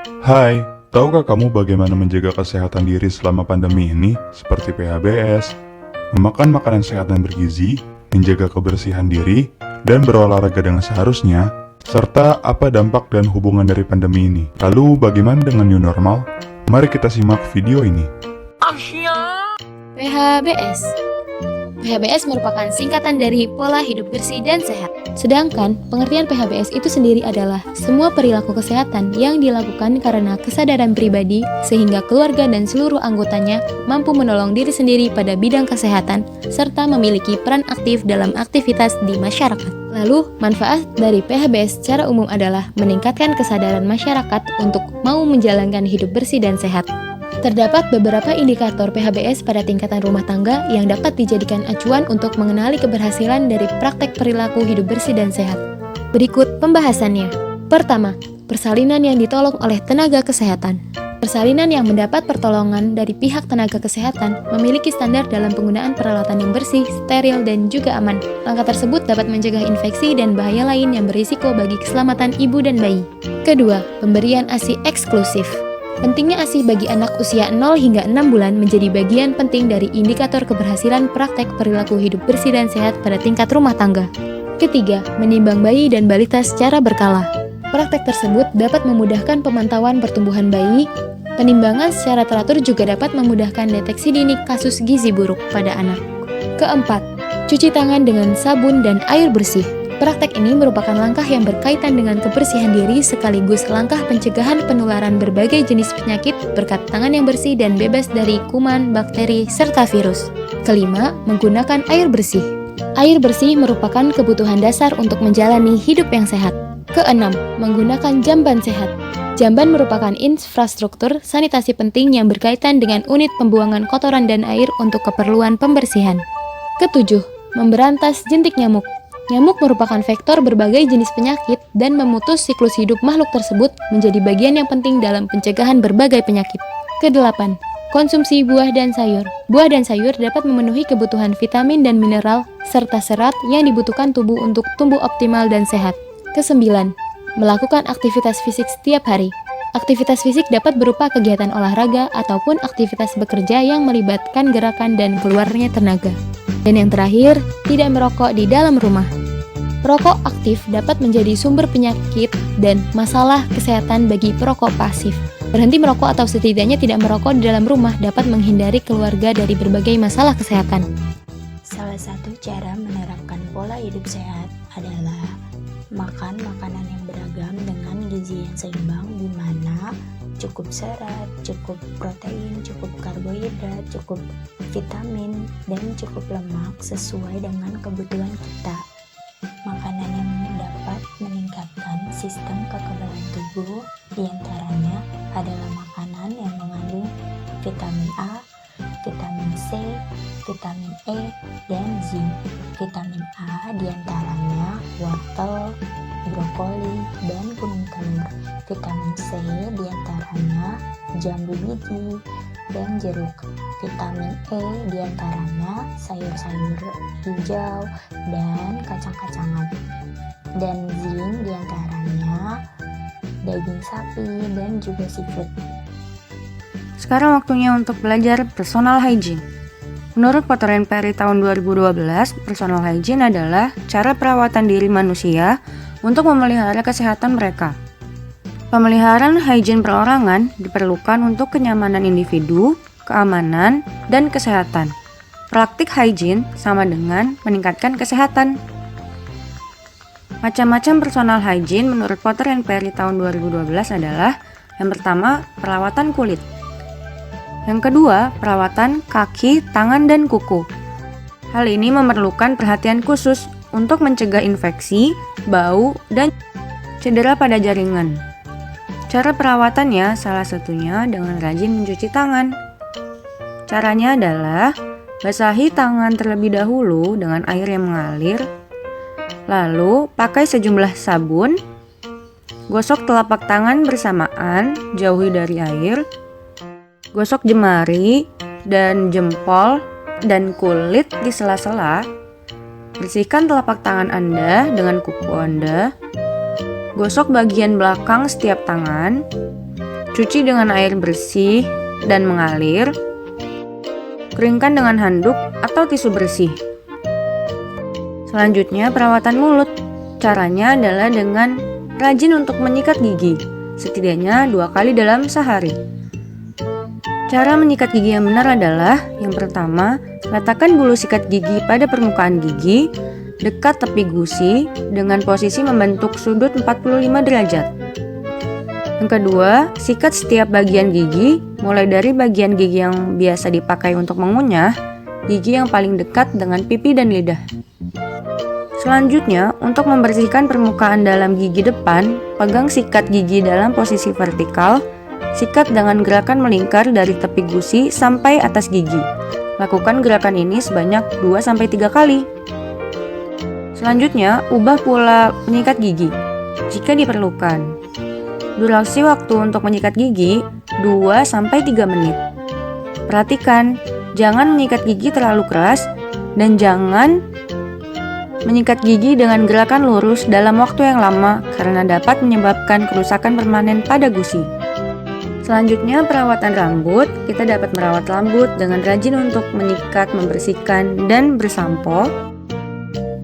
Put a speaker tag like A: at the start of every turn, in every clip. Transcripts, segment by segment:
A: Hai, tahukah kamu bagaimana menjaga kesehatan diri selama pandemi ini? Seperti PHBS, memakan makanan sehat dan bergizi, menjaga kebersihan diri, dan berolahraga dengan seharusnya, serta apa dampak dan hubungan dari pandemi ini. Lalu bagaimana dengan new normal? Mari kita simak video ini.
B: PHBS. PHBS merupakan singkatan dari pola hidup bersih dan sehat. Sedangkan pengertian PHBS itu sendiri adalah semua perilaku kesehatan yang dilakukan karena kesadaran pribadi sehingga keluarga dan seluruh anggotanya mampu menolong diri sendiri pada bidang kesehatan serta memiliki peran aktif dalam aktivitas di masyarakat. Lalu, manfaat dari PHBS secara umum adalah meningkatkan kesadaran masyarakat untuk mau menjalankan hidup bersih dan sehat. Terdapat beberapa indikator PHBS pada tingkatan rumah tangga yang dapat dijadikan acuan untuk mengenali keberhasilan dari praktek perilaku hidup bersih dan sehat. Berikut pembahasannya. Pertama, persalinan yang ditolong oleh tenaga kesehatan. Persalinan yang mendapat pertolongan dari pihak tenaga kesehatan memiliki standar dalam penggunaan peralatan yang bersih, steril, dan juga aman. Langkah tersebut dapat mencegah infeksi dan bahaya lain yang berisiko bagi keselamatan ibu dan bayi. Kedua, pemberian ASI eksklusif. Pentingnya ASI bagi anak usia 0 hingga 6 bulan menjadi bagian penting dari indikator keberhasilan praktek perilaku hidup bersih dan sehat pada tingkat rumah tangga. Ketiga, menimbang bayi dan balita secara berkala. Praktek tersebut dapat memudahkan pemantauan pertumbuhan bayi. Penimbangan secara teratur juga dapat memudahkan deteksi dini kasus gizi buruk pada anak. Keempat, cuci tangan dengan sabun dan air bersih. Praktek ini merupakan langkah yang berkaitan dengan kebersihan diri sekaligus langkah pencegahan penularan berbagai jenis penyakit berkat tangan yang bersih dan bebas dari kuman, bakteri, serta virus. Kelima, menggunakan air bersih. Air bersih merupakan kebutuhan dasar untuk menjalani hidup yang sehat. Keenam, menggunakan jamban sehat. Jamban merupakan infrastruktur sanitasi penting yang berkaitan dengan unit pembuangan kotoran dan air untuk keperluan pembersihan. Ketujuh, memberantas jentik nyamuk. Nyamuk merupakan vektor berbagai jenis penyakit dan memutus siklus hidup makhluk tersebut menjadi bagian yang penting dalam pencegahan berbagai penyakit. Kedelapan, konsumsi buah dan sayur. Buah dan sayur dapat memenuhi kebutuhan vitamin dan mineral serta serat yang dibutuhkan tubuh untuk tumbuh optimal dan sehat. Kesembilan, melakukan aktivitas fisik setiap hari. Aktivitas fisik dapat berupa kegiatan olahraga ataupun aktivitas bekerja yang melibatkan gerakan dan keluarnya tenaga. Dan yang terakhir, tidak merokok di dalam rumah. Perokok aktif dapat menjadi sumber penyakit dan masalah kesehatan bagi perokok pasif. Berhenti merokok atau setidaknya tidak merokok di dalam rumah dapat menghindari keluarga dari berbagai masalah kesehatan.
C: Salah satu cara menerapkan pola hidup sehat adalah makan makanan yang beragam dengan gizi yang seimbang, di mana cukup serat, cukup protein, cukup karbohidrat, cukup vitamin, dan cukup lemak sesuai dengan kebutuhan kita. Makanan yang dapat meningkatkan sistem kekebalan tubuh diantaranya adalah makanan yang mengandung vitamin A, vitamin C, vitamin E, dan zinc. Vitamin A diantaranya wortel, brokoli, dan kuning telur. Vitamin C diantaranya jambu biji dan jeruk. Vitamin E diantaranya sayur-sayur hijau dan kacang-kacangan. Dan zinc diantaranya daging sapi dan juga seafood.
D: Sekarang waktunya untuk belajar personal hygiene. Menurut Potterian Perry tahun 2012, personal hygiene adalah cara perawatan diri manusia untuk memelihara kesehatan mereka. Pemeliharaan hygiene perorangan diperlukan untuk kenyamanan individu, keamanan, dan kesehatan. Praktik hygiene sama dengan meningkatkan kesehatan. Macam-macam personal hygiene menurut Potterian Perry tahun 2012 adalah: yang pertama, perawatan kulit. Yang kedua, perawatan kaki, tangan, dan kuku. Hal ini memerlukan perhatian khusus untuk mencegah infeksi, bau, dan cedera pada jaringan. Cara perawatannya salah satunya dengan rajin mencuci tangan. Caranya adalah basahi tangan terlebih dahulu dengan air yang mengalir, lalu pakai sejumlah sabun, gosok telapak tangan bersamaan, jauhi dari air, gosok jemari dan jempol dan kulit di sela-sela, bersihkan telapak tangan Anda dengan kuku Anda, gosok bagian belakang setiap tangan, cuci dengan air bersih dan mengalir, keringkan dengan handuk atau tisu bersih. Selanjutnya, perawatan mulut. Caranya adalah dengan rajin untuk menyikat gigi, setidaknya 2 kali dalam sehari. Cara menyikat gigi yang benar adalah, yang pertama, letakkan bulu sikat gigi pada permukaan gigi, dekat tepi gusi, dengan posisi membentuk sudut 45 derajat. Yang kedua, sikat setiap bagian gigi, mulai dari bagian gigi yang biasa dipakai untuk mengunyah, gigi yang paling dekat dengan pipi dan lidah. Selanjutnya, untuk membersihkan permukaan dalam gigi depan, pegang sikat gigi dalam posisi vertikal, sikat dengan gerakan melingkar dari tepi gusi sampai atas gigi. Lakukan gerakan ini sebanyak 2-3 kali. Selanjutnya, ubah pola menyikat gigi jika diperlukan. Durasi waktu untuk menyikat gigi 2-3 menit. Perhatikan, jangan menyikat gigi terlalu keras dan jangan menyikat gigi dengan gerakan lurus dalam waktu yang lama karena dapat menyebabkan kerusakan permanen pada gusi. Selanjutnya, perawatan rambut. Kita dapat merawat rambut dengan rajin untuk menyikat, membersihkan, dan bersampo.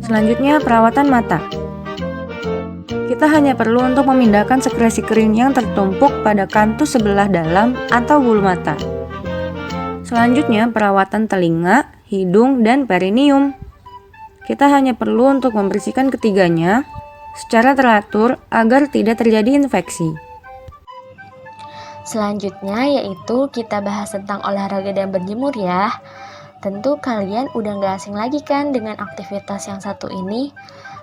D: Selanjutnya, perawatan mata. Kita hanya perlu untuk memindahkan sekresi kering yang tertumpuk pada kantus sebelah dalam atau bulu mata. Selanjutnya, perawatan telinga, hidung, dan perineum. Kita hanya perlu untuk membersihkan ketiganya secara teratur agar tidak terjadi infeksi.
C: Selanjutnya yaitu kita bahas tentang olahraga dan berjemur ya. Tentu kalian udah gak asing lagi kan dengan aktivitas yang satu ini.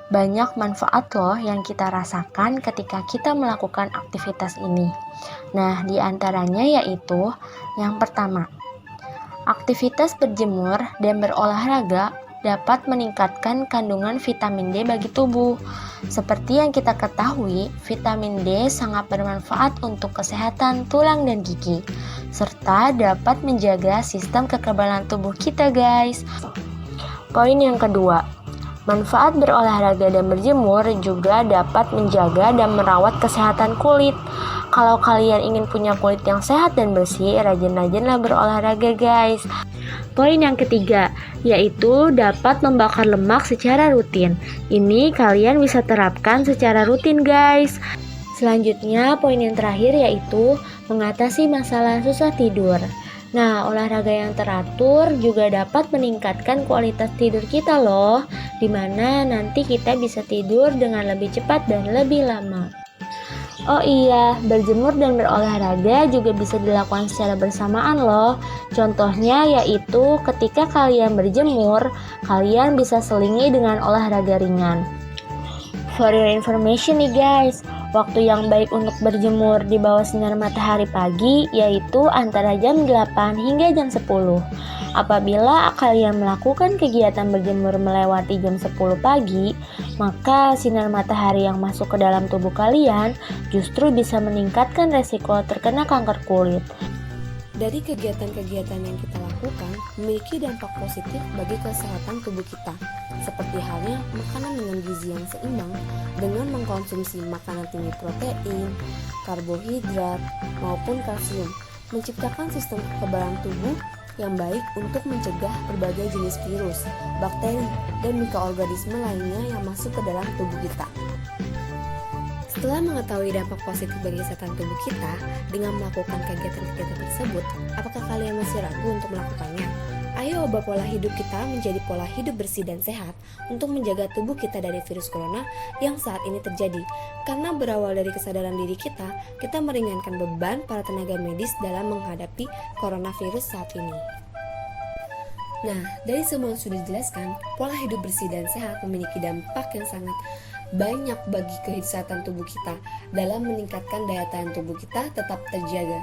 C: Banyak manfaat loh yang kita rasakan ketika kita melakukan aktivitas ini. Nah, di antaranya yaitu yang pertama, aktivitas berjemur dan berolahraga dapat meningkatkan kandungan vitamin D bagi tubuh. Seperti yang kita ketahui, vitamin D sangat bermanfaat untuk kesehatan tulang dan gigi, serta dapat menjaga sistem kekebalan tubuh kita, guys. Poin yang kedua, manfaat berolahraga dan berjemur juga dapat menjaga dan merawat kesehatan kulit. Kalau kalian ingin punya kulit yang sehat dan bersih, rajin-rajinlah berolahraga, guys. Poin yang ketiga, yaitu dapat membakar lemak secara rutin. Ini kalian bisa terapkan secara rutin, guys. Selanjutnya, poin yang terakhir yaitu mengatasi masalah susah tidur. Nah, olahraga yang teratur juga dapat meningkatkan kualitas tidur kita loh, dimana nanti kita bisa tidur dengan lebih cepat dan lebih lama. Oh iya, berjemur dan berolahraga juga bisa dilakukan secara bersamaan loh. Contohnya yaitu ketika kalian berjemur, kalian bisa selingi dengan olahraga ringan. For your information nih guys, waktu yang baik untuk berjemur di bawah sinar matahari pagi yaitu antara jam 8 hingga jam 10. Apabila kalian melakukan kegiatan berjemur melewati jam 10 pagi, maka sinar matahari yang masuk ke dalam tubuh kalian justru bisa meningkatkan resiko terkena kanker kulit.
E: Dari kegiatan-kegiatan yang kita lakukan memiliki dampak positif bagi kesehatan tubuh kita, seperti halnya makanan dengan gizi yang seimbang dengan mengkonsumsi makanan tinggi protein, karbohidrat, maupun kalsium, menciptakan sistem kekebalan tubuh yang baik untuk mencegah berbagai jenis virus, bakteri, dan mikroorganisme lainnya yang masuk ke dalam tubuh kita. Setelah mengetahui dampak positif bagi kesehatan tubuh kita dengan melakukan kegiatan-kegiatan tersebut, apakah kalian masih ragu untuk melakukannya? Ayo ubah pola hidup kita menjadi pola hidup bersih dan sehat untuk menjaga tubuh kita dari virus corona yang saat ini terjadi. Karena berawal dari kesadaran diri kita meringankan beban para tenaga medis dalam menghadapi coronavirus saat ini. Nah, dari semua yang sudah dijelaskan, pola hidup bersih dan sehat memiliki dampak yang sangat banyak bagi kesehatan tubuh kita dalam meningkatkan daya tahan tubuh kita tetap terjaga.